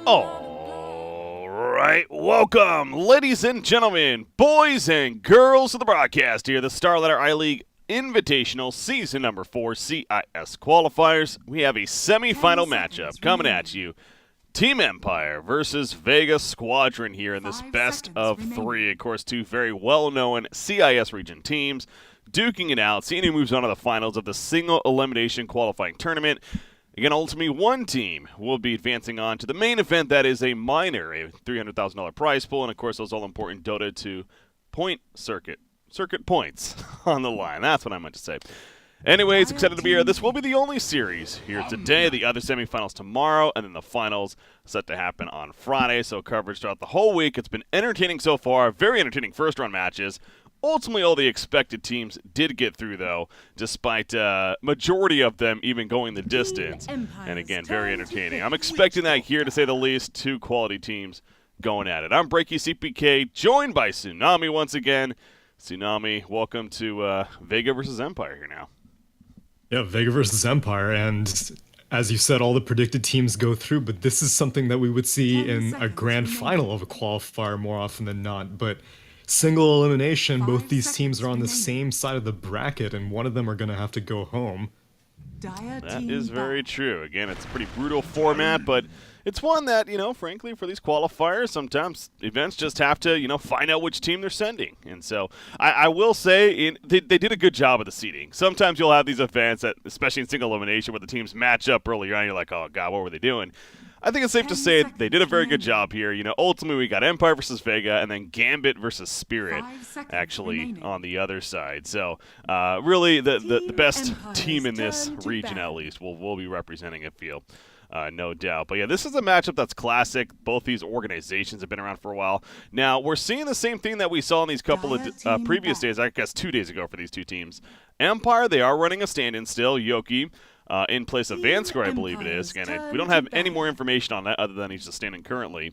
All right, welcome, ladies and gentlemen, boys and girls of the broadcast here, the StarLadder I-League Invitational Season number 4 CIS Qualifiers. We have a semifinal matchup coming at you. Team Empire versus Vega Squadron here in this best of 3. Of course, two very well-known CIS region teams duking it out, seeing who moves on to the finals of the single elimination qualifying tournament. Again, ultimately, one team will be advancing on to the main event. That is a minor, a $300,000 prize pool, and of course, those all-important Dota 2 point circuit points on the line. That's what I meant to say. Anyways, excited to be here. This will be the only series here today. The other semifinals tomorrow, and then the finals set to happen on Friday. So coverage throughout the whole week. It's been entertaining so far. Very entertaining first-round matches. Ultimately, all the expected teams did get through, though, despite majority of them even going the distance. And again, very entertaining. I'm expecting that here, to say the least. Two quality teams going at it. I'm Breaky CPK, joined by Tsunami once again. Tsunami, welcome to Vega versus Empire here now. Yeah, Vega versus Empire, and as you said, all the predicted teams go through, but this is something that we would see in a grand final of a qualifier more often than not. But single elimination, both these teams are on the same side of the bracket, and one of them are going to have to go home. That is very true. Again, it's a pretty brutal format, but it's one that, frankly, for these qualifiers, sometimes events just have to, find out which team they're sending. And so I will say they did a good job of the seeding. Sometimes you'll have these events, that, especially in single elimination, where the teams match up earlier on, and you're like, oh, God, what were they doing? I think it's safe to say they did a very good job here. Ultimately, we got Empire versus Vega, and then Gambit versus Spirit, actually, on the other side. So, really, the best team in this region, at least, will be representing it, feel. No doubt. But yeah, this is a matchup that's classic. Both these organizations have been around for a while. Now, we're seeing the same thing that we saw in these couple of previous days, I guess 2 days ago for these two teams. Empire, they are running a stand-in still. Yoki in place of Vanskor, I believe it is. Again, we don't have any more information on that other than he's just standing currently.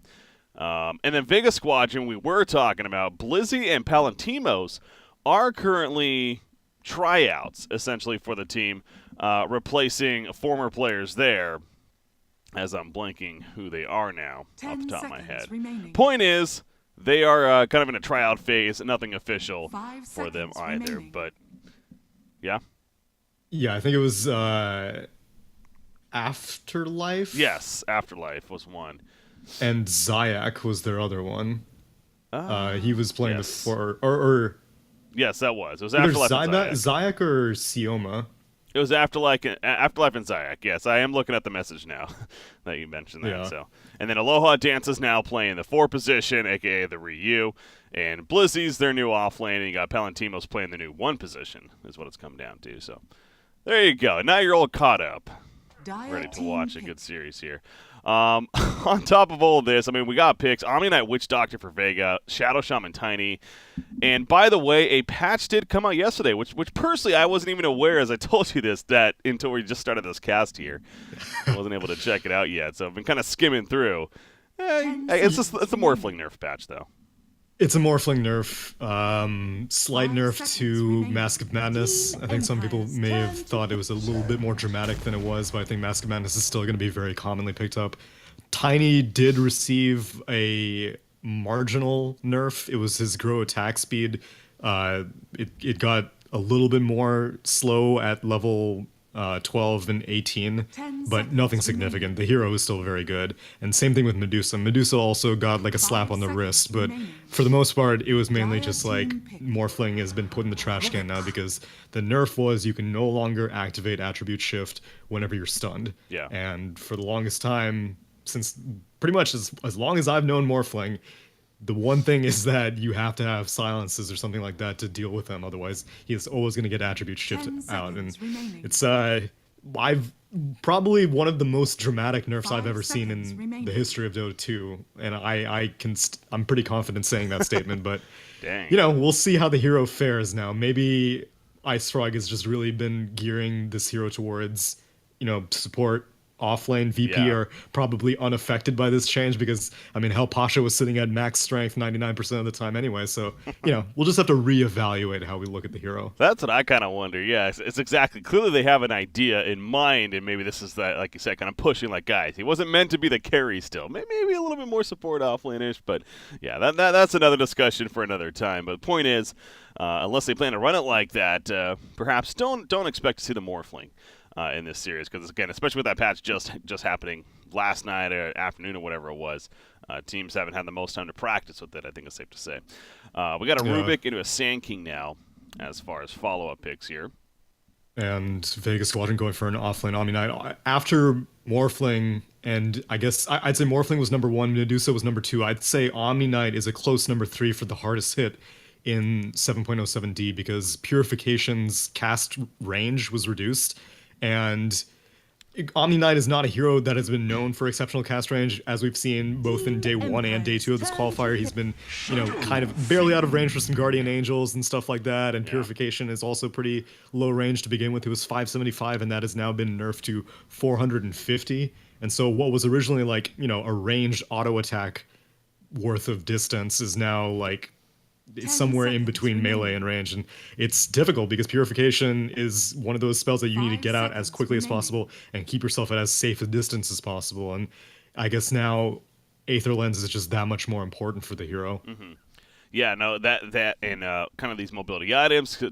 And then Vega Squadron, we were talking about. Blizzy and Palantimos are currently tryouts, essentially, for the team, replacing former players there. As I'm blanking who they are now off the top of my head. Point is, they are kind of in a tryout phase, nothing official for them either. But, yeah? Yeah, I think it was Afterlife? Yes, Afterlife was one. And Zayak was their other one. He was playing or yes, that was. It was Afterlife and Zayak or Sioma. It was Afterlife and Zayak. Yes, I am looking at the message now that you mentioned that. Yeah. So, and then Aloha Dance is now playing the 4 position, a.k.a. the Ryu. And Blizzy's their new offlane, and you got Palantimos playing the new 1 position, is what it's come down to. So, there you go. Now you're all caught up. Ready to watch a good series here. On top of all of this, we got picks. Omni Knight Witch Doctor for Vega, Shadow Shaman Tiny. And by the way, a patch did come out yesterday, which personally I wasn't even aware, as I told you this, that until we just started this cast here. I wasn't able to check it out yet, so I've been kind of skimming through. It's a Morphling nerf patch, though. It's a Morphling nerf, slight nerf to Mask of Madness. I think some people may have thought it was a little bit more dramatic than it was, but I think Mask of Madness is still going to be very commonly picked up. Tiny did receive a marginal nerf. It was his grow attack speed. It got a little bit more slow at level 12 and 18, but nothing significant. The hero is still very good. And same thing with Medusa. Medusa also got like a slap on the wrist, but for the most part, it was mainly just like Morphling has been put in the trash can now, because the nerf was you can no longer activate Attribute Shift whenever you're stunned. Yeah. And for the longest time, since pretty much as long as I've known Morphling, the one thing is that you have to have silences or something like that to deal with him. Otherwise, he is always going to get Attribute Shift out. And it's I've probably one of the most dramatic nerfs I've ever seen in the history of Dota 2. And I'm pretty confident saying that statement. But, dang. We'll see how the hero fares now. Maybe Ice Frog has just really been gearing this hero towards, support off lane. VP are probably unaffected by this change because, I mean, hell, Pasha was sitting at max strength 99% of the time anyway. So, we'll just have to reevaluate how we look at the hero. That's what I kind of wonder. Yeah, it's exactly. Clearly, they have an idea in mind, and maybe this is that, like you said, kind of pushing like, guys, he wasn't meant to be the carry still. Maybe a little bit more support off lane-ish, but yeah, that's another discussion for another time. But the point is, unless they plan to run it like that, perhaps don't expect to see the Morphling in this series, because again, especially with that patch just happening last night or afternoon or whatever it was, teams haven't had the most time to practice with it. I think it's safe to say. We got a Rubik into a Sand King now, as far as follow-up picks here. And Vega Squadron going for an offlane Omni Knight. After Morphling, and I guess I'd say Morphling was number 1, Medusa was number 2. I'd say Omni Knight is a close number 3 for the hardest hit in 7.07D, because Purification's cast range was reduced, and Omni Knight is not a hero that has been known for exceptional cast range, as we've seen both in day 1 and day 2 of this qualifier. He's been, kind of barely out of range for some Guardian Angels and stuff like that, and Purification is also pretty low range to begin with. It was 575, and that has now been nerfed to 450. And so what was originally like, a ranged auto attack worth of distance is now like it's somewhere in between melee and range, and it's difficult because Purification is one of those spells that you need to get out as quickly as possible and keep yourself at as safe a distance as possible. And I guess now Aether Lens is just that much more important for the hero. Mm-hmm. Yeah, no, that and kind of these mobility items,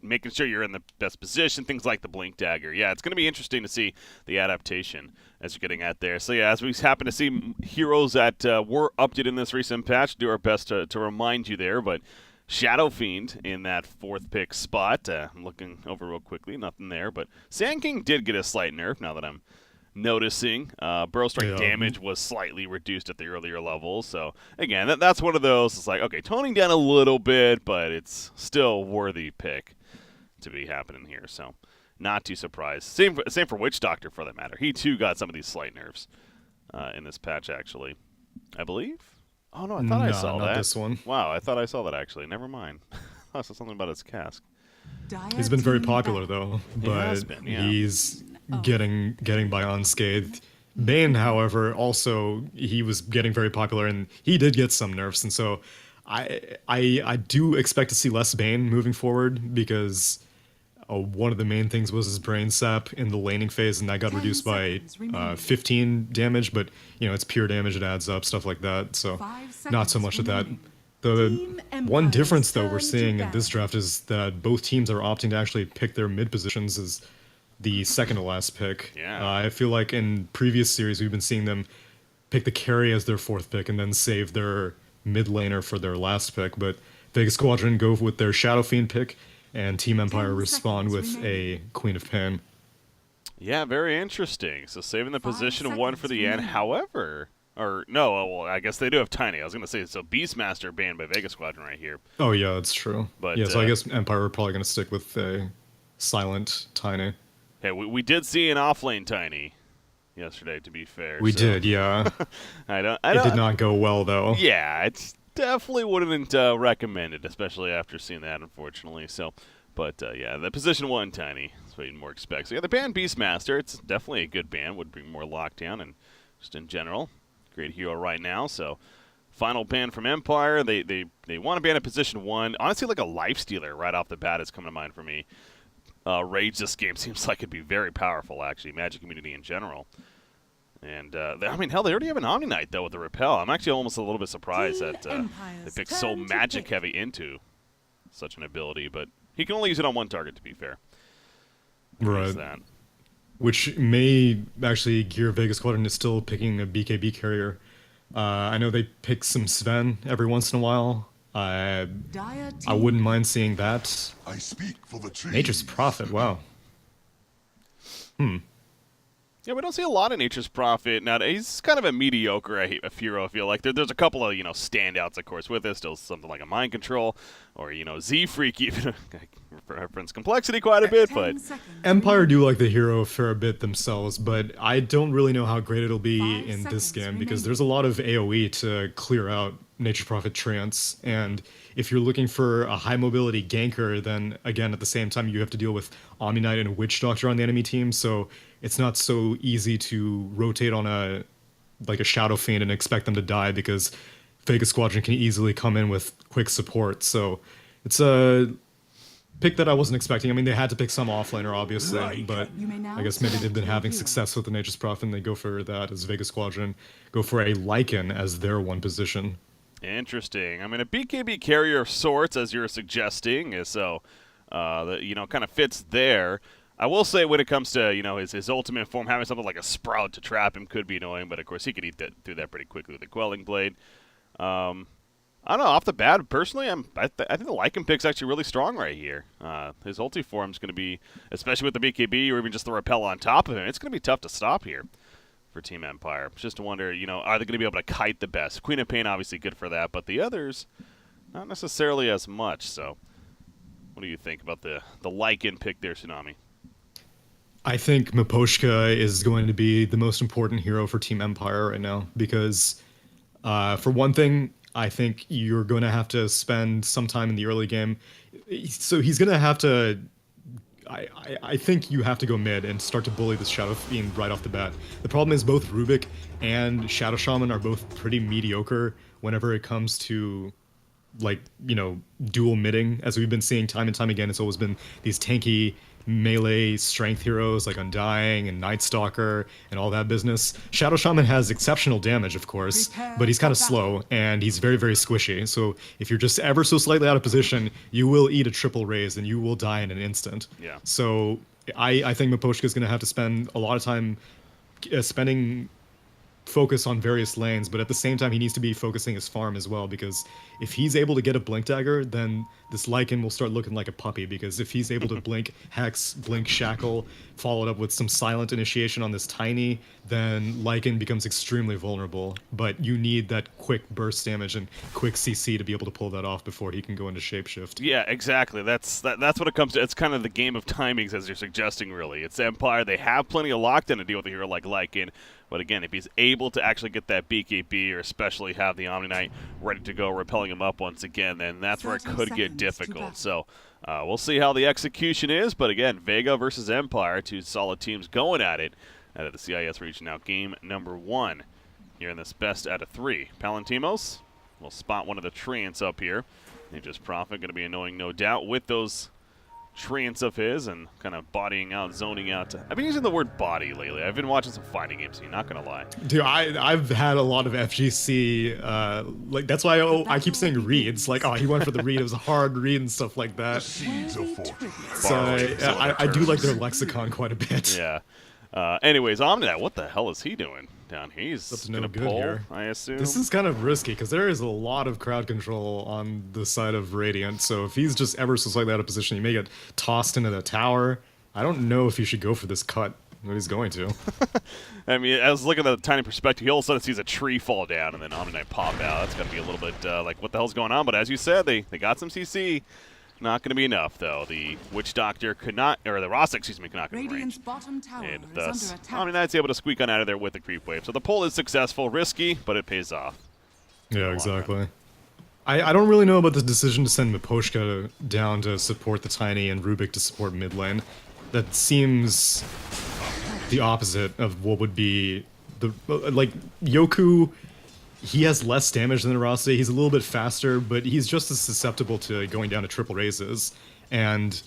making sure you're in the best position, things like the Blink Dagger. Yeah, it's going to be interesting to see the adaptation as you're getting at there. So yeah, as we happen to see heroes that were updated in this recent patch, do our best to remind you there. But Shadow Fiend in that 4th pick spot. I'm looking over real quickly, nothing there. But Sand King did get a slight nerf now that I'm noticing. Burrow strike damage was slightly reduced at the earlier levels. So again, that's one of those. It's like, okay, toning down a little bit, but it's still worthy pick to be happening here. So not too surprised. Same for Witch Doctor for that matter. He too got some of these slight nerfs in this patch, actually, I believe. Oh no, I thought I saw not that. This one. Wow, I thought I saw that actually. Never mind. I saw something about his cask. He's been very popular though, but he's getting by unscathed. Bane, however, also he was getting very popular, and he did get some nerfs, and so I do expect to see less Bane moving forward, because one of the main things was his brain sap in the laning phase, and that got reduced by 15 damage, but it's pure damage, it adds up, stuff like that, so not so much of that. The one difference, though, we're seeing in this draft is that both teams are opting to actually pick their mid positions as the second to last pick. Yeah. I feel like in previous series we've been seeing them pick the carry as their 4th pick and then save their mid laner for their last pick, but Vega Squadron go with their Shadow Fiend pick, and Team Empire respond with a Queen of Pain. Yeah, very interesting. So saving the position 1 for the end. However, well, I guess they do have Tiny. I was going to say, so Beastmaster banned by Vega Squadron right here. Oh yeah, that's true. But yeah, so I guess Empire are probably going to stick with a silent Tiny. Hey, we did see an offlane Tiny yesterday, to be fair. We did, yeah. It did not go well, though. Yeah, it's definitely wouldn't recommend it, especially after seeing that, unfortunately. So, but yeah, the position 1 Tiny, that's what you'd more expect. So yeah, the band Beastmaster, it's definitely a good band, would bring more lockdown, and just in general, great hero right now. So final ban from Empire, they want to ban a position 1. Honestly, like a lifestealer right off the bat is coming to mind for me. Rage this game seems like it'd be very powerful, actually, Magic community in general. And, I mean, hell, they already have an Omni Knight, though, with the Repel. I'm actually almost a little bit surprised that they picked so magic-heavy into such an ability. But he can only use it on 1 target, to be fair. Right. Which may actually gear Vega Squadron to still picking a BKB carrier. I know they pick some Sven every once in a while. I wouldn't mind seeing that. I speak for the trees. Nature's Prophet, wow. Yeah, we don't see a lot of Nature's Prophet nowadays. He's kind of a mediocre hero, I feel like. There's a couple of, standouts, of course, with it. Still something like a Mind Control, or, Z-Freak, even. Reference complexity quite a bit, but... Empire do like the hero a fair bit themselves, but I don't really know how great it'll be in this game, because there's a lot of AoE to clear out Nature's Prophet Trance. And if you're looking for a high mobility ganker, then again, at the same time, you have to deal with Omni Knight and Witch Doctor on the enemy team. So it's not so easy to rotate on a Shadow Fiend and expect them to die, because Vega Squadron can easily come in with quick support. So it's a pick that I wasn't expecting. I mean, they had to pick some offlaner, obviously, but I guess maybe they've been having success with the Nature's Prophet, and they go for that as Vega Squadron, go for a Lycan as their one position. Interesting. I mean, a BKB carrier of sorts, as you're suggesting, so that kind of fits there. I will say, when it comes to his ultimate form, having something like a Sprout to trap him could be annoying, but of course he could eat through that pretty quickly with the Quelling Blade. I don't know, off the bat, personally, I think the Lycan pick's actually really strong right here. His ulti form's going to be, especially with the BKB or even just the Repel on top of him, it's going to be tough to stop here for Team Empire. Just to wonder, are they going to be able to kite the best? Queen of Pain, obviously good for that, but the others, not necessarily as much. So, what do you think about the Lycan pick there, Tsunami? I think Miposhka is going to be the most important hero for Team Empire right now, because for one thing, I think you're going to have to spend some time in the early game. So he's going to have to... I think you have to go mid and start to bully this Shadow Fiend right off the bat. The problem is both Rubik and Shadow Shaman are both pretty mediocre whenever it comes to, dual midding. As we've been seeing time and time again, it's always been these tanky melee strength heroes like Undying and Night Stalker and all that business. Shadow Shaman has exceptional damage, of course, but he's kind of slow and he's very, very squishy. So if you're just ever so slightly out of position, you will eat a triple raise and you will die in an instant. Yeah. So I think Miposhka is going to have to spend a lot of time spending focus on various lanes, but at the same time he needs to be focusing his farm as well, because if he's able to get a Blink Dagger, then this Lycan will start looking like a puppy, because if he's able to blink Hex, blink Shackle, followed up with some silent initiation on this Tiny, then Lycan becomes extremely vulnerable. But you need that quick burst damage and quick CC to be able to pull that off before he can go into Shapeshift. Yeah, exactly. That's what it comes to. It's kind of the game of timings, as you're suggesting, really. It's Empire. They have plenty of lockdown to deal with a hero like Lycan. But again, if he's able to actually get that BKB, or especially have the Omni Knight ready to go, repelling him up once again, then that's where it could get difficult. So we'll see how the execution is. But again, Vega versus Empire, two solid teams going at it out of the CIS region. Now, game number 1 here in this best out of 3. Palantimos will spot one of the treants up here. Nature's Prophet going to be annoying, no doubt, with those treants of his and kind of bodying out, zoning out. I've been using the word body lately. I've been watching some fighting games, so you're not going to lie. Dude, I've had a lot of FGC, that's why I keep saying reads. Like, oh, he went for the read. It was a hard read and stuff like that. So I do like their lexicon quite a bit. Yeah. Anyways, Omnidat, what the hell is he doing down here? He's going to pull, here. I assume. This is kind of risky, because there is a lot of crowd control on the side of Radiant, so if he's just ever so slightly out of position, he may get tossed into the tower. I don't know if he should go for this cut, but he's going to. I mean, I was looking at the tiny perspective. He all of a sudden sees a tree fall down, and then Omnidat pop out. That's got to be a little bit like, what the hell's going on? But as you said, they got some CC. Not going to be enough, though. The Witch Doctor could not, or the Rasa, excuse me, could not get in range. And thus, Omni Knight's able to squeak on out of there with the creep wave. So the pull is successful, risky, but it pays off. Yeah, exactly. I don't really know about the decision to send Miposhka down to support the Tiny and Rubik to support mid lane. That seems the opposite of what would be the, like, Yoku. He has less damage than Rasta. He's a little bit faster, but he's just as susceptible to going down to triple raises. And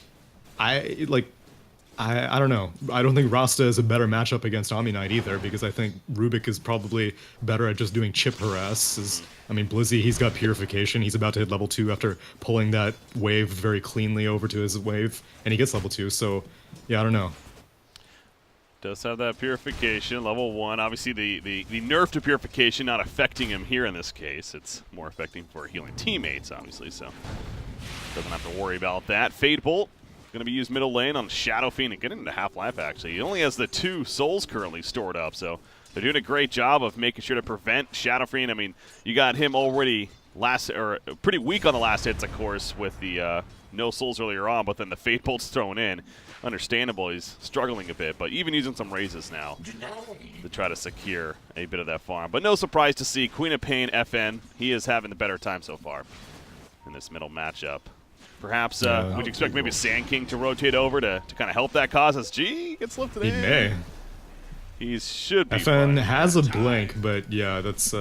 I don't know. I don't think Rasta is a better matchup against Omni Knight either, because I think Rubik is probably better at just doing chip harass. I mean, Blizzy, he's got Purification. He's about to hit level 2 after pulling that wave very cleanly over to his wave, and he gets level 2. So, yeah, I don't know. Does have that Purification, level 1. Obviously, the nerf to Purification not affecting him here in this case. It's more affecting for healing teammates, obviously, so doesn't have to worry about that. Fade Bolt going to be used middle lane on Shadow Fiend and getting into half-life, actually. He only has the 2 souls currently stored up, so they're doing a great job of making sure to prevent Shadow Fiend. I mean, you got him already pretty weak on the last hits, of course, with the no souls earlier on, but then the Fate Bolt's thrown in. Understandable, he's struggling a bit, but even using some raises now to try to secure a bit of that farm. But no surprise to see Queen of Pain, FN, he is having the better time so far in this middle matchup. Perhaps, would you expect maybe Sand King to rotate over to kind of help that cause as G gets lifted in? He may. He should be. FN has a blink, but yeah, that's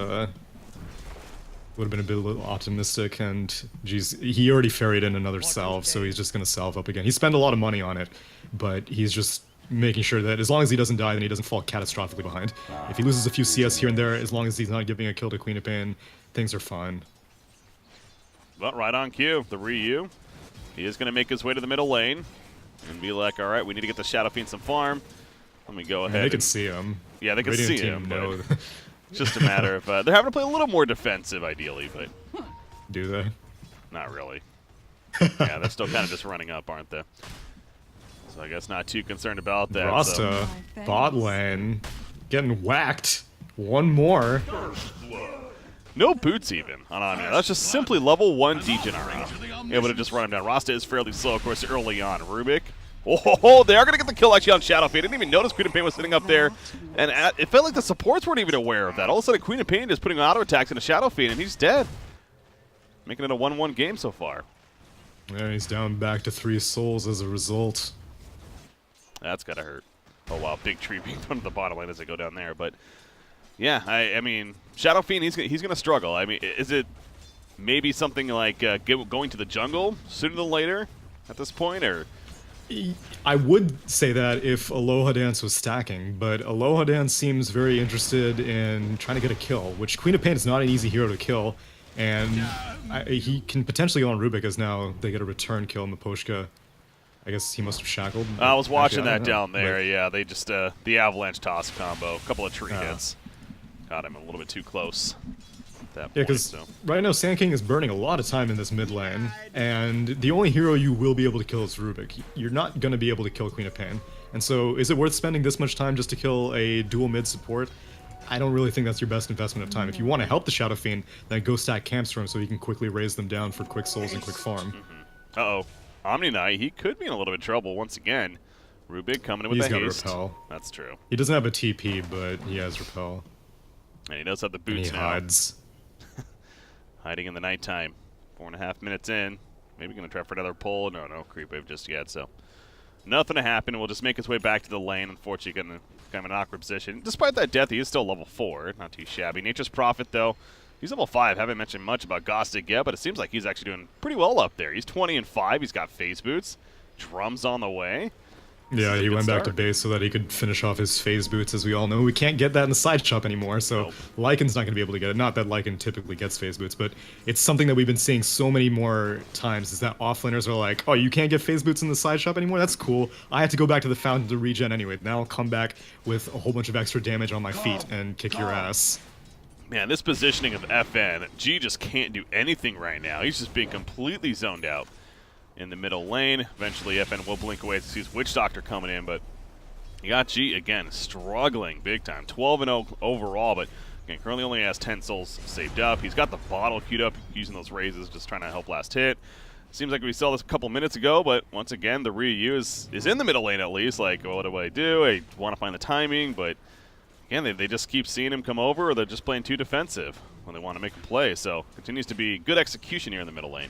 would have been a bit optimistic, and geez, he already ferried in another salve, so he's just going to salve up again. He spent a lot of money on it, but he's just making sure that as long as he doesn't die, then he doesn't fall catastrophically behind. If he loses a few CS here and there, as long as he's not giving a kill to Queen of Pain, things are fine. But right on cue, the Ryu, he is going to make his way to the middle lane and be like, all right, we need to get the Shadow Fiend some farm. Let me go ahead. They can see him. Yeah, they can Radiant see him. No. It's just a matter of they're having to play a little more defensive, ideally, but Do they? not really. Yeah, they're still kind of just running up, aren't they? So I guess not too concerned about that. Rasta, bot lane, getting whacked. One more. No boots even on Omnia. That's just simply level 1 Degenerate. Able to just run him down. Rasta is fairly slow, of course, early on. Rubik. Oh, they are going to get the kill actually on Shadow Fiend. I didn't even notice Queen of Pain was sitting up there. And it felt like the supports weren't even aware of that. All of a sudden, Queen of Pain is putting auto attacks into Shadow Fiend, and he's dead. Making it a 1-1 game so far. And he's down back to 3 souls as a result. That's got to hurt. Oh, wow. Big tree being put to the bottom lane as they go down there. But, yeah, I mean, Shadow Fiend, he's going to struggle. I mean, is it maybe something like going to the jungle sooner than later at this point, or... I would say that if Aloha Dance was stacking, but Aloha Dance seems very interested in trying to get a kill, which Queen of Pain is not an easy hero to kill, and he can potentially go on Rubik as now they get a return kill Miposhka. I guess he must have shackled. I was watching that down there, yeah. They just, the Avalanche Toss combo, a couple of tree hits. Got him a little bit too close. Yeah, because right now Sand King is burning a lot of time in this mid lane, and the only hero you will be able to kill is Rubik. You're not going to be able to kill Queen of Pain. And so is it worth spending this much time just to kill a dual mid support? I don't really think that's your best investment of time. If you want to help the Shadow Fiend, then go stack camps for him so you can quickly raise them down for quick souls and quick farm. Uh-oh. Omni Knight, he could be in a little bit of trouble once again. Rubik coming in with the haste. Repel. That's true. He doesn't have a TP, but he has repel. And he does have the boots and he now. hides. Hiding in the nighttime. 4.5 minutes in. Maybe going to try for another pull. No creep wave just yet, so nothing to happen. We'll just make his way back to the lane. Unfortunately, getting kind of an awkward position. Despite that death, he is still level 4. Not too shabby. Nature's Prophet, though, he's level 5. Haven't mentioned much about Gostic yet, but it seems like he's actually doing pretty well up there. He's 20 and 5. He's got phase boots. Drums on the way. Yeah, he went back to base so that he could finish off his phase boots. As we all know, we can't get that in the side shop anymore, so Lycan's not going to be able to get it. Not that Lycan typically gets phase boots, but it's something that we've been seeing so many more times, is that offlaners are like, oh, you can't get phase boots in the side shop anymore? That's cool. I had to go back to the fountain to regen anyway. Now I'll come back with a whole bunch of extra damage on my feet and kick your ass. Man, this positioning of FN, G just can't do anything right now. He's just being completely zoned out in the middle lane. Eventually, FN will blink away as he sees Witch Doctor coming in, but you got G, again, struggling big time. 12-0 overall, but again, currently only has 10 souls saved up. He's got the bottle queued up using those raises, just trying to help last hit. Seems like we saw this a couple minutes ago, but once again, the Ryu is in the middle lane at least. Like, well, what do I do? I want to find the timing, but again, they just keep seeing him come over, or they're just playing too defensive when they want to make a play. So, continues to be good execution here in the middle lane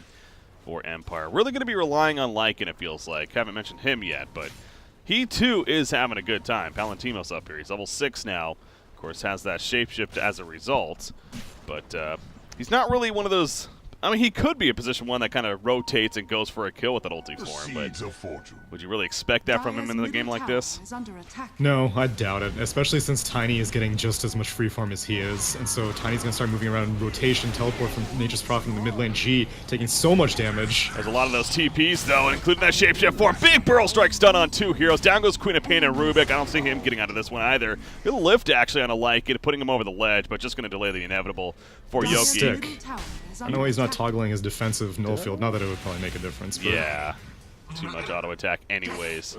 for Empire. Really going to be relying on Lycan, it feels like. Haven't mentioned him yet, but he too is having a good time. Palantino's up here. He's level 6 now. Of course, has that shapeshift as a result. But he's not really one of those... I mean, he could be a position 1 that kind of rotates and goes for a kill with that ulti form, but would you really expect that from him in a game like this? No, I doubt it, especially since Tiny is getting just as much free farm as he is, and so Tiny's going to start moving around in rotation, teleport from Nature's Prophet in the mid lane G, taking so much damage. There's a lot of those TPs, though, including that shapeshift form. Big Burrow Strike stun on 2 heroes. Down goes Queen of Pain and Rubik. I don't see him getting out of this one either. He'll lift, actually, on a Lycan, putting him over the ledge, but just going to delay the inevitable for Yoki. Stick. I know he's not toggling his defensive null field, not that it would probably make a difference. But yeah, too much auto attack anyways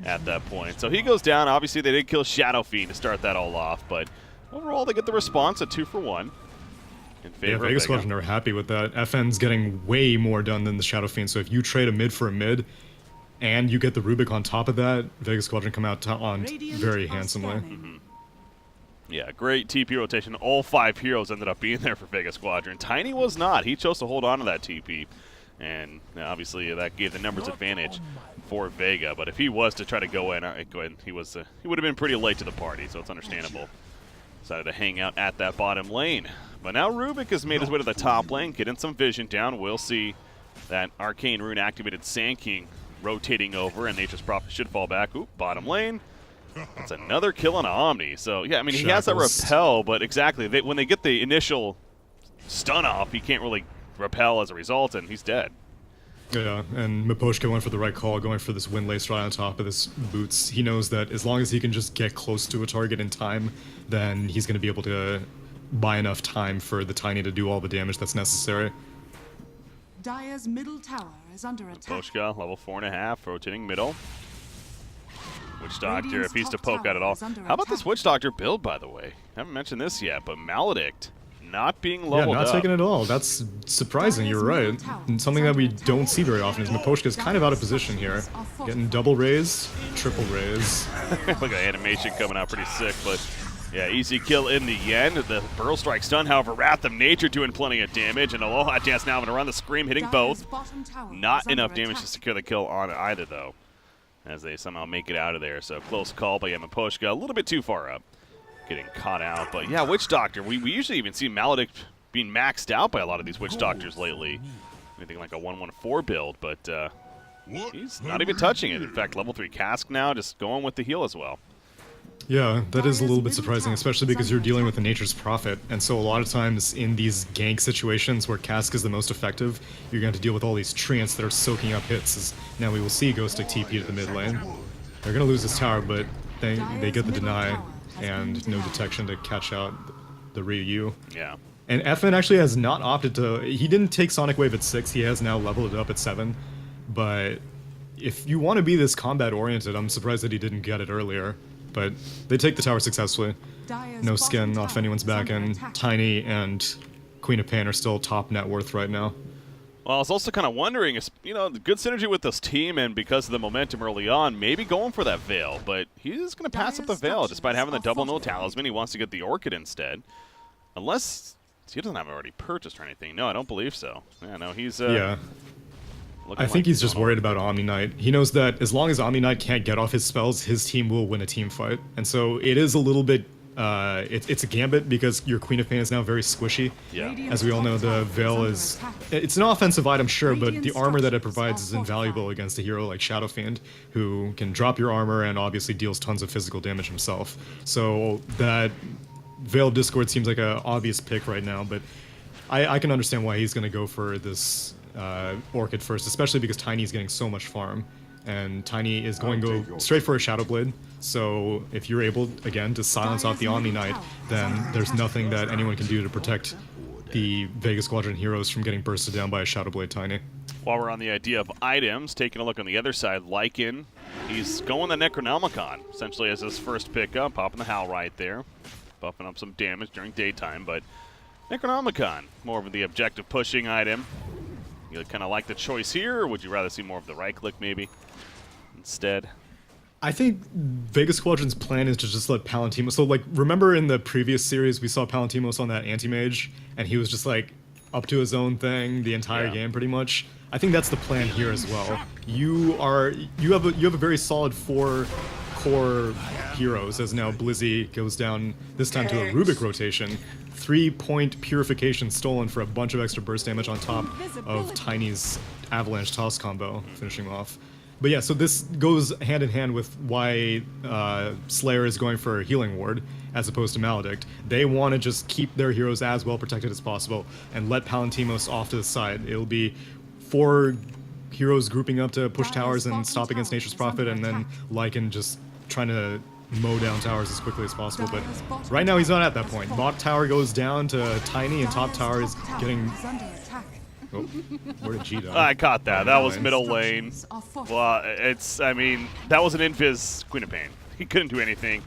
at that point. So he goes down. Obviously, they did kill Shadow Fiend to start that all off, but overall they get the response, a 2 for 1. in favor Yeah, of Vega Vega. Squadron are happy with that. FN's getting way more done than the Shadow Fiend, so if you trade a mid for a mid, and you get the Rubik on top of that, Vega Squadron come out on very handsomely. Yeah, great TP rotation. All 5 heroes ended up being there for Vega Squadron. Tiny was not. He chose to hold on to that TP. And obviously that gave the numbers advantage for Vega. But if he was to try to go in, he would have been pretty late to the party, so it's understandable. Decided to hang out at that bottom lane. But now Rubik has made his way to the top lane, getting some vision down. We'll see that Arcane Rune activated Sand King rotating over, and Nature's Prophet should fall back. Oop, bottom lane. That's another kill on Omni. So, yeah, I mean, he has that repel, but exactly, when they get the initial stun off, he can't really repel as a result, and he's dead. Yeah, and Miposhka went for the right call, going for this Windlace right on top of this Boots. He knows that as long as he can just get close to a target in time, then he's going to be able to buy enough time for the Tiny to do all the damage that's necessary. Dire's middle tower is under attack. Miposhka, level 4.5, rotating middle. Witch Doctor, if he's to poke out at all. How about this Witch Doctor build, by the way? Haven't mentioned this yet, but Maledict not being leveled up. Yeah, not taking it all. That's surprising, you're right. And something that we don't see very often is Miposhka's kind of out of position here. Getting double raise, triple raise. Look at the animation coming out pretty sick, but yeah, easy kill in the end. The Burl Strike stun, however, Wrath of Nature doing plenty of damage, and Aloha Dance now going to run the Scream, hitting both. Not enough damage to secure the kill on either, though, as they somehow make it out of there. So close call by Miposhka, a little bit too far up, getting caught out. But yeah, Witch Doctor, we usually even see Maledict being maxed out by a lot of these Witch Doctors lately. Anything like a 1-1-4 build, but he's not even touching it. In fact, level 3 Cask now, just going with the heal as well. Yeah, that is a little bit surprising, especially because you're dealing with a Nature's Prophet, and so a lot of times in these gank situations where Cask is the most effective, you're going to deal with all these treants that are soaking up hits. As now we will see Ghost Stick TP to the mid lane. They're going to lose this tower, but they get the deny and no detection to catch out the Ryu. Yeah. And FN actually has not opted to... He didn't take Sonic Wave at 6, he has now leveled it up at 7, but if you want to be this combat-oriented, I'm surprised that he didn't get it earlier. But they take the tower successfully. No skin off anyone's back end. Tiny and Queen of Pain are still top net worth right now. Well, I was also kind of wondering, you know, the good synergy with this team, and because of the momentum early on, maybe going for that Veil. But he's going to pass up the Veil, despite having the double no talisman. He wants to get the Orchid instead. Unless he doesn't have it already purchased or anything. No, I don't believe so. Yeah, no, he's... yeah. I think he's just worried about Omni Knight. He knows that as long as Omni Knight can't get off his spells, his team will win a team fight. And so it is a little bit... it's a gambit because your Queen of Pain is now very squishy. Yeah. As we all know, the Veil is... It's an offensive item, sure, but the armor that it provides is invaluable against a hero like Shadow Fiend, who can drop your armor and obviously deals tons of physical damage himself. So that Veil of Discord seems like an obvious pick right now, but I can understand why he's going to go for this... Orchid first, especially because Tiny is getting so much farm, and Tiny is going to go straight for a Shadow Blade. So if you're able, again, to silence off the Omni Knight, then there's nothing that anyone can do to protect the Vega Squadron heroes from getting bursted down by a Shadow Blade Tiny. While we're on the idea of items, taking a look on the other side, Lycan, he's going the Necronomicon, essentially as his first pickup, popping the Howl right there, buffing up some damage during daytime, but Necronomicon, more of the objective pushing item. You kind of like the choice here, or would you rather see more of the right-click, maybe, instead? I think Vega Squadron's plan is to just let Palantimos... So, like, remember in the previous series, we saw Palantimos on that Anti-Mage, and he was just, like, up to his own thing the entire game, pretty much. I think that's the plan here as well. You have a very solid 4 core heroes, as now Blizzy goes down, this time to a Rubik rotation. 3-point purification stolen for a bunch of extra burst damage on top of Tiny's Avalanche Toss combo, finishing off. But yeah, so this goes hand in hand with why Slayer is going for a Healing Ward as opposed to Maledict. They want to just keep their heroes as well protected as possible and let Palantimos off to the side. It'll be 4 heroes grouping up to push towers and stop against Nature's Prophet, and then Lycan just trying to mow down towers as quickly as possible, but right now he's not at that point. Bot tower goes down to Tiny, and top tower is getting... Oh, where did G die? I caught that. That was middle lane. Well, I mean, that was an Invis Queen of Pain. he couldn't do anything.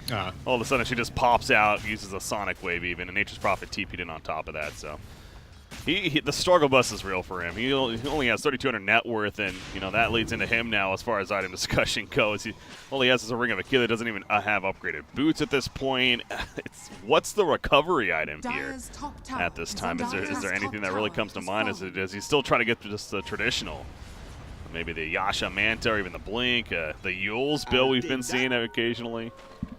All of a sudden, she just pops out, uses a sonic wave even, and Nature's Prophet TP'd in on top of that. So the struggle bus is real for him. He only has 3,200 net worth, and that leads into him now as far as item discussion goes. All he has is a Ring of Achilles. Doesn't even have upgraded boots at this point. What's the recovery item here at this time? Is there anything that really comes to mind? Is he still trying to get to just the traditional? Maybe the Yasha Manta or even the Blink, the Yule's Bill we've been seeing occasionally.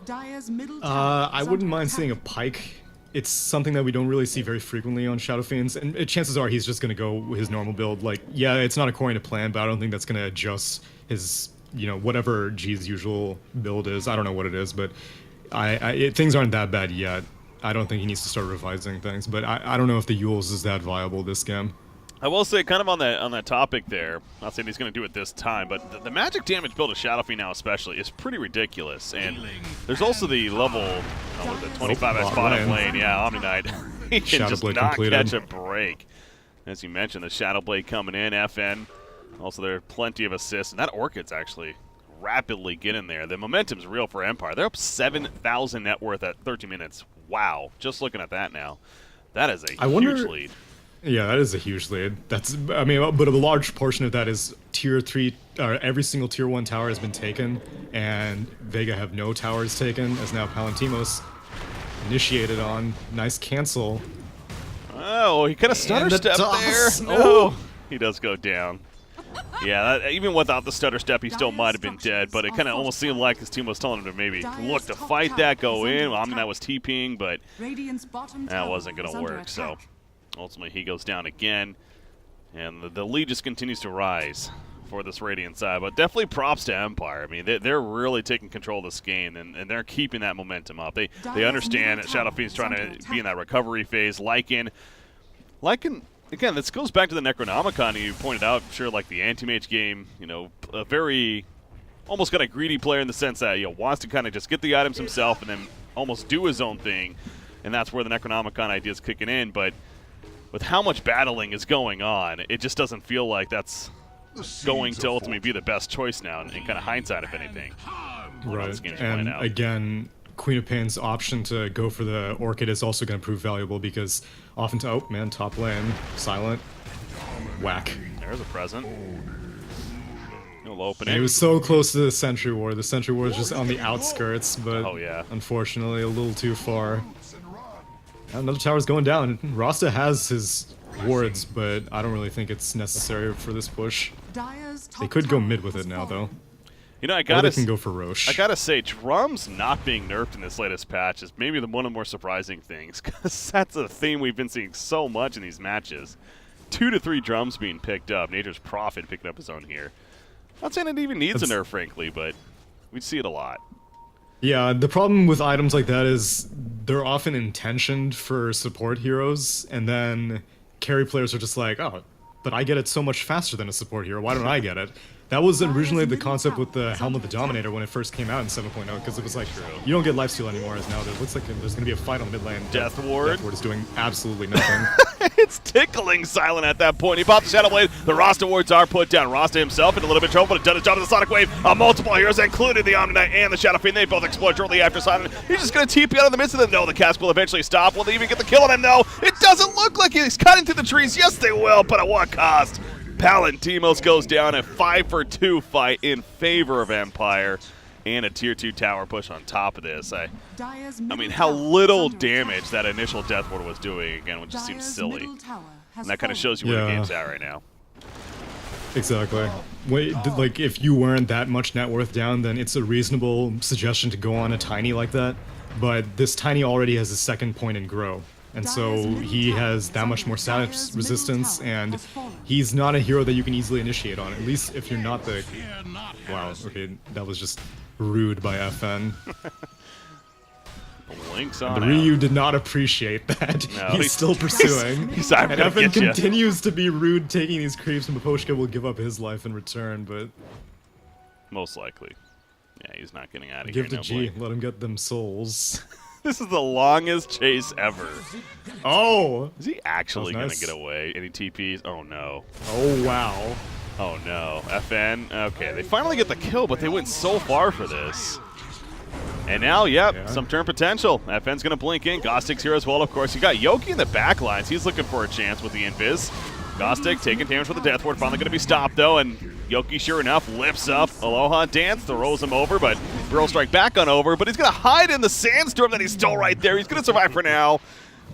I wouldn't mind seeing a Pike. It's something that we don't really see very frequently on Shadow Fiends, and chances are he's just going to go with his normal build. Like, yeah, it's not according to plan, but I don't think that's going to adjust his, whatever G's usual build is. I don't know what it is, but things aren't that bad yet. I don't think he needs to start revising things, but I don't know if the Yule's is that viable this game. I will say, kind of on that topic there, not saying he's going to do it this time, but the magic damage build of Shadow Fiend now especially is pretty ridiculous. And there's also the level, 25 at bottom lane. Yeah, Omni Knight. He can Shadow just Blade not completed. catch a break. As you mentioned, the Shadow Blade coming in, FN. Also, there are plenty of assists. And that Orchid's actually rapidly getting there. The momentum's real for Empire. They're up 7,000 net worth at 13 minutes. Wow. Just looking at that now. That is a huge lead. Yeah, that is a huge lead. But a large portion of that is tier 3, every single tier 1 tower has been taken, and Vega have no towers taken, as now Palantimos initiated on. Nice cancel. Oh, he kind of stutter stepped there. Oh, he does go down. Yeah, even without the stutter step, he still might have been dead, but it kind of almost seemed like his team was telling him to maybe look to fight that, go in. Well, I mean, that was TPing, but that wasn't going to work, so ultimately he goes down again, and the lead just continues to rise for this Radiant side. But definitely props to Empire. I mean, they're really taking control of this game, and they're keeping that momentum up. They understand that Shadow Fiend's trying to be in that recovery phase. Lycan, again, this goes back to the Necronomicon you pointed out. Sure, like the Anti-Mage game, a very almost kind of greedy player in the sense that wants to kind of just get the items himself and then almost do his own thing, and that's where the Necronomicon idea is kicking in. But with how much battling is going on, it just doesn't feel like that's going to ultimately be the best choice now, in kind of hindsight, if anything. Right, and again, Queen of Pain's option to go for the Orchid is also going to prove valuable, because often top lane, silent, whack. There's a present. He'll open it. He was so close to the Sentry Ward. The Sentry Ward is just on the outskirts, but unfortunately a little too far. Another tower's going down. Rasta has his wards, but I don't really think it's necessary for this push. They could go mid with it now, though. I gotta. Or they can go for Roche. I gotta say, drums not being nerfed in this latest patch is maybe one of the more surprising things, because that's a theme we've been seeing so much in these matches. 2 to 3 drums being picked up. Nature's Prophet picking up his own here. Not saying it even needs a nerf, frankly, but we see it a lot. Yeah, the problem with items like that is they're often intentioned for support heroes, and then carry players are just like, oh, but I get it so much faster than a support hero. Why don't I get it? That was originally the concept with the Helm of the Dominator when it first came out in 7.0, because it was like, you don't get lifesteal anymore, as now it looks like there's going to be a fight on the mid lane. Death Ward. Death Ward is doing absolutely nothing. It's tickling Silent at that point. He pops the Shadow Blade. The Rasta wards are put down. Rasta himself in a little bit of trouble, but done his job as a Sonic Wave. Multiple heroes, including the Omni Knight and the Shadow Fiend. They both explode shortly after Silent. He's just going to TP out of the midst of them. No, the cast will eventually stop. Will they even get the kill on him? No, it doesn't look like he's cutting through the trees. Yes, they will, but at what cost? Palantimos goes down. A 5-for-2 fight in favor of Empire, and a tier 2 tower push on top of this. I mean, how little damage that initial Death Ward was doing, again, which just seems silly. And that kind of shows you where the game's at right now. Exactly. Like, if you weren't that much net worth down, then it's a reasonable suggestion to go on a Tiny like that. But this Tiny already has a second point in Grow. And so he has that much more status resistance, and he's not a hero that you can easily initiate on, at least if you're not the... Wow, okay, that was just rude by FN. Links on the Ryu did not appreciate that. No, he's still pursuing. And FN continues to be rude taking these creeps, and Maposhka will give up his life in return, but... Most likely. Yeah, he's not getting out of here. Give the G, let him get them souls. This is the longest chase ever. Oh! Is he actually going to get away? Any TPs? Oh, no. Oh, wow. Oh, no. FN? Okay, they finally get the kill, but they went so far for this. And now, some turn potential. FN's going to blink in. Gostik's here as well, of course. You got Yoki in the back lines. He's looking for a chance with the invis. Gostik taking damage with the Death Ward. Finally going to be stopped, though. And Yoki, sure enough, lifts up. Aloha Dance throws him over, but Burrow Strike back on over. But he's going to hide in the Sandstorm that he's still right there. He's going to survive for now.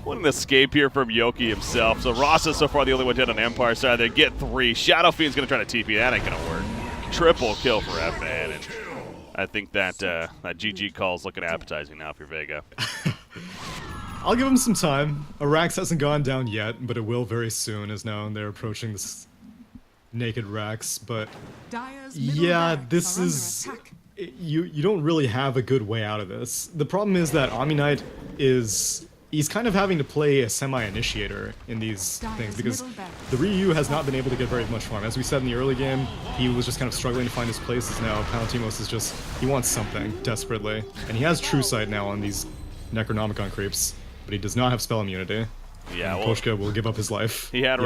What an escape here from Yoki himself. So Rasa so far the only one dead on Empire side. They get 3. Shadow Fiend's going to try to TP. That ain't going to work. Triple kill for FN. And I think that GG call's looking appetizing now for Vega. I'll give him some time. Arax hasn't gone down yet, but it will very soon, as now they're approaching this naked Rax. But yeah, this is... You don't really have a good way out of this. The problem is that Omni Knight is... He's kind of having to play a semi-initiator in these things because the Ryu has not been able to get very much farm. As we said in the early game, he was just kind of struggling to find his places now. Palantimos is just, he wants something desperately. And he has True Sight now on these Necronomicon creeps, but he does not have spell immunity. Yeah, and Koshka will give up his life. He had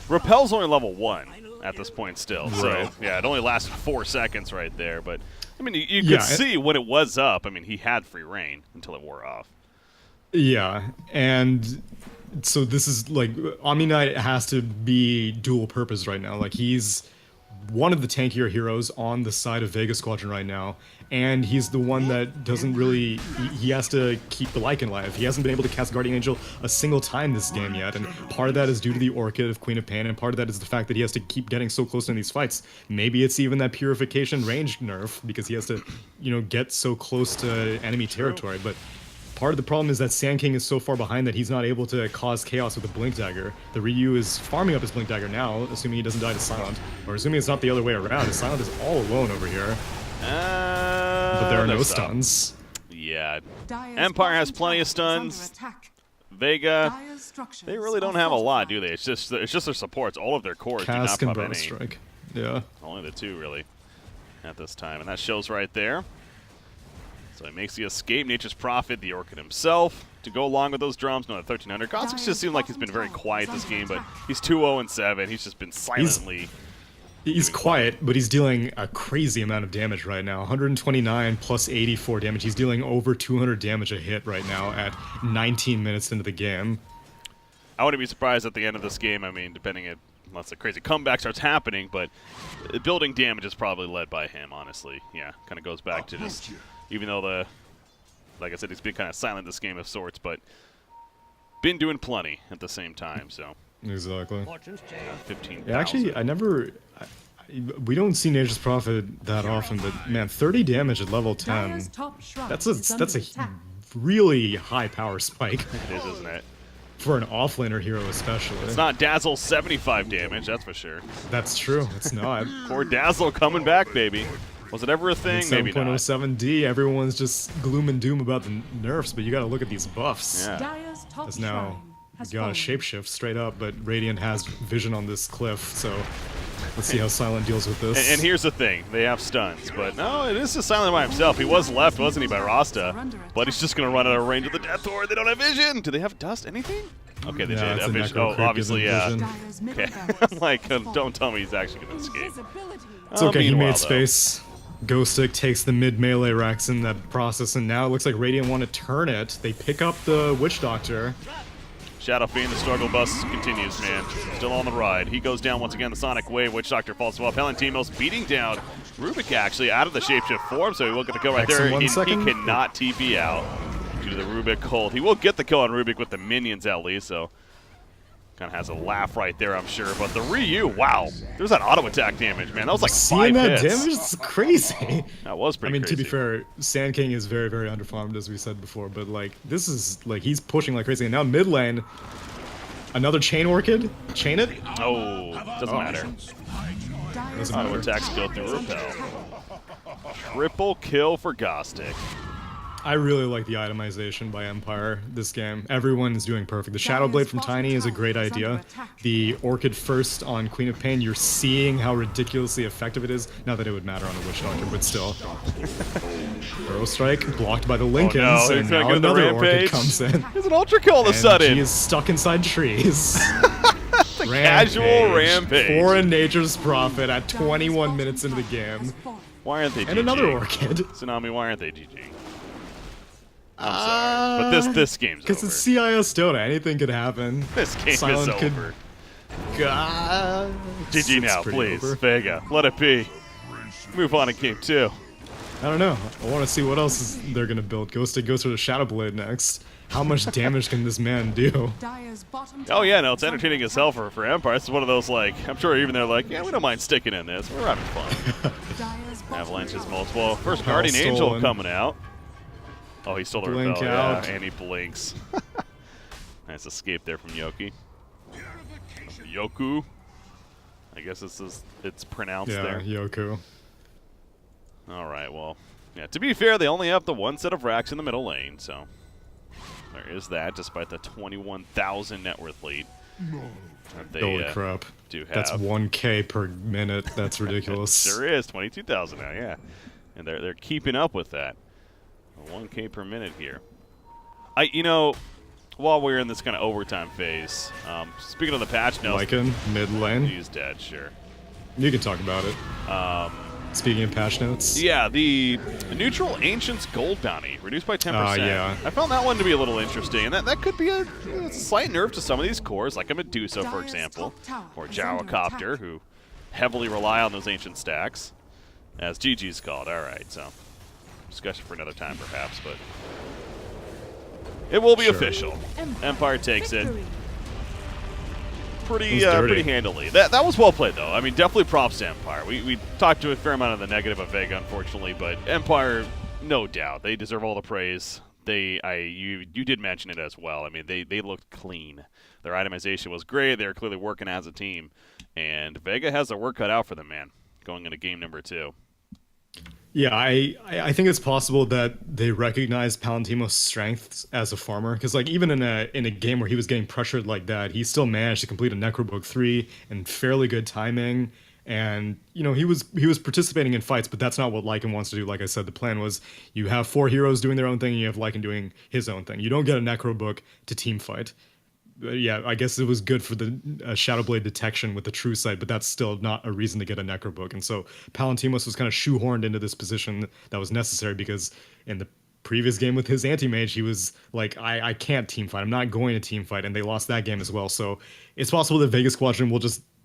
Repel's only level 1 at this point still. Right. So, yeah, it only lasted 4 seconds right there. But, I mean, you could see when it was up, I mean, he had free reign until it wore off. Yeah, and so this is like Omni Knight has to be dual purpose right now. Like he's one of the tankier heroes on the side of Vega Squadron right now, and he's the one that doesn't really. He has to keep the Lycan alive. He hasn't been able to cast Guardian Angel a single time this game yet, and part of that is due to the Orchid of Queen of Pain, and part of that is the fact that he has to keep getting so close in these fights. Maybe it's even that Purification range nerf because he has to, get so close to enemy territory, but. Part of the problem is that Sand King is so far behind that he's not able to cause chaos with a Blink Dagger. The Ryu is farming up his Blink Dagger now, assuming he doesn't die to Silent. Or assuming it's not the other way around. Silent is all alone over here. But there are no stuns. Yeah. Empire has plenty of stuns. Vega, they really don't have a lot, do they? It's just their supports. All of their cores do not pop any. Strike. Yeah. Only the 2, really, at this time. And that shows right there. So he makes the escape. Nature's Prophet, the Orchid himself, to go along with those drums. No, at 1300. Gostik's just seemed like he's been very quiet this game, but he's 2-0-7. He's just been silently. He's quiet, but he's dealing a crazy amount of damage right now. 129 plus 84 damage. He's dealing over 200 damage a hit right now at 19 minutes into the game. I wouldn't be surprised at the end of this game. I mean, unless a crazy comeback starts happening, but building damage is probably led by him, honestly. Yeah, kind of goes back to just. Even though like I said, he's been kind of silent this game of sorts, but been doing plenty at the same time. So exactly. 15. Yeah, actually, we don't see Nature's Prophet that often, but man, 30 damage at level 10. That's a really high power spike. It is, isn't it? For an offlaner hero, especially. It's not Dazzle 75 damage, that's for sure. That's true. It's not. Poor Dazzle coming back, baby. Was it ever a thing? Maybe not. 7.07D, everyone's just gloom and doom about the nerfs, but you gotta look at these buffs. Yeah. Because now, you got a shapeshift straight up, but Radiant has vision on this cliff, so let's see how Silent deals with this. And here's the thing, they have stuns, but no, it is just Silent by himself. He was left, wasn't he, by Rasta? But he's just gonna run out of range with the Death Ward. They don't have vision! Do they have dust? Anything? Okay, they did have vision. Oh, obviously, yeah. Okay. Like, don't tell me he's actually gonna escape. It's okay, he made space. Ghostik takes the mid-melee Rax in that process, and now it looks like Radiant want to turn it. They pick up the Witch Doctor. Shadow Fiend, the struggle bus continues, man. Still on the ride. He goes down once again, the Sonic Wave. Witch Doctor falls well. Palantimos beating down Rubik, actually, out of the shapeshift form, so he will get the kill right there. He cannot TP out due to the Rubik hold. He will get the kill on Rubik with the minions, at least, so kind of has a laugh right there, I'm sure. But the Ryu, wow. There's that auto attack damage, man. That was like 5 hits. Seeing that damage is crazy. That was pretty crazy. To be fair, Sand King is very, very underfarmed, as we said before. But, like, this is, like, he's pushing like crazy. And now mid lane, another Chain Orchid. Chain it? Oh, doesn't matter. Auto attacks go through Repel. Triple kill for Gostik. I really like the itemization by Empire this game. Everyone is doing perfect. The Shadow Blade from Tiny is a great idea. The Orchid first on Queen of Pain, you're seeing how ridiculously effective it is. Not that it would matter on a Witch Doctor, but still. Burrow Strike blocked by the Lincolns, and now another Orchid comes in. It's an Ultra Kill all of a sudden. She is stuck inside trees. Casual rampage. For a Nature's Prophet at 21 minutes into the game. Why aren't they GG? And another Orchid. Tsunami, why aren't they GG? I'm sorry, but this game's over. Because it's CIS Dota, anything could happen. This game Silent is over. God. GG now, please. Over. Vega, let it be. Move on to game 2. I don't know. I want to see what else they're going to build. Goes to the Shadow Blade next. How much damage can this man do? Oh, yeah, no, it's entertaining as hell for Empire. This is one of those, like, I'm sure even they're like, yeah, we don't mind sticking in this. We're having fun. Avalanche's multiple. First Guardian Angel coming out. Oh, he stole the Rebel, yeah, and he blinks. Nice escape there from Yoki. Yoku. I guess it's pronounced there. Yeah, Yoku. All right, well, yeah, to be fair, they only have the one set of racks in the middle lane, so there is that, despite the 21,000 net worth lead. Holy crap. Do have. That's 1K per minute. That's ridiculous. Sure is. 22,000 now, yeah. And they're keeping up with that. 1K per minute here. While we're in this kind of overtime phase, speaking of the patch notes. Lycan, mid lane. He's dead, sure. You can talk about it. Speaking of patch notes. Yeah, the neutral Ancients gold bounty reduced by 10%. Yeah. I found that one to be a little interesting, and that could be a slight nerf to some of these cores, like a Medusa, for example, or Jawacopter, who heavily rely on those ancient stacks, as GG's called. All right, so discussion for another time, perhaps, but it will be official. Empire takes it. Pretty handily. That was well played, though. I mean, definitely props to Empire. We talked to a fair amount of the negative of Vega, unfortunately, but Empire, no doubt, they deserve all the praise. You did mention it as well. I mean, they looked clean. Their itemization was great. They were clearly working as a team, and Vega has their work cut out for them, man, going into game number 2. Yeah, I think it's possible that they recognize Palantimo's strengths as a farmer, because like even in a game where he was getting pressured like that, he still managed to complete a Necrobook 3 in fairly good timing. And he was participating in fights, but that's not what Lycan wants to do. Like I said, the plan was you have 4 heroes doing their own thing, and you have Lycan doing his own thing. You don't get a Necrobook to team fight. Yeah, I guess it was good for the Shadowblade detection with the True Sight, but that's still not a reason to get a Necrobook. And so Palantimos was kind of shoehorned into this position that was necessary, because in the previous game with his anti-mage, he was like, I can't team fight. I'm not going to team fight, and they lost that game as well. So it's possible that Vega Squadron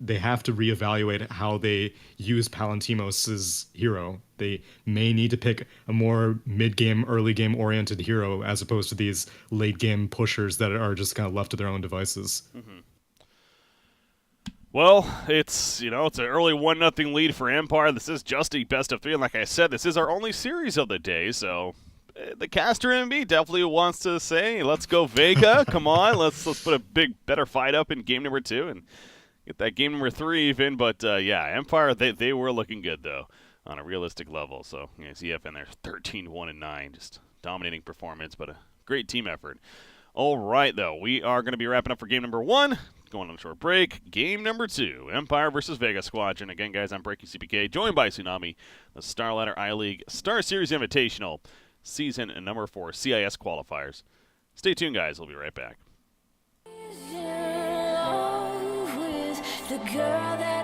they have to reevaluate how they use Palantimos' hero. They may need to pick a more mid-game, early-game oriented hero as opposed to these late-game pushers that are just kind of left to their own devices. Mm-hmm. Well, it's an early 1-0 lead for Empire. This is just a best of 3, and like I said, this is our only series of the day, so the caster in me definitely wants to say, let's go Vega, come on, let's put a better fight up in game number 2 and get that game number 3 even. But yeah, Empire, they were looking good though on a realistic level. So ZF in there 13-1-9, just dominating performance, but a great team effort. All right, though, we are going to be wrapping up for game number 1. Going on a short break. Game number 2, Empire versus Vega Squadron. Again, guys, I'm Breaking CPK, joined by Tsunami, the StarLadder I-League Star Series Invitational Season number 4 CIS Qualifiers. Stay tuned, guys. We'll be right back. The girl that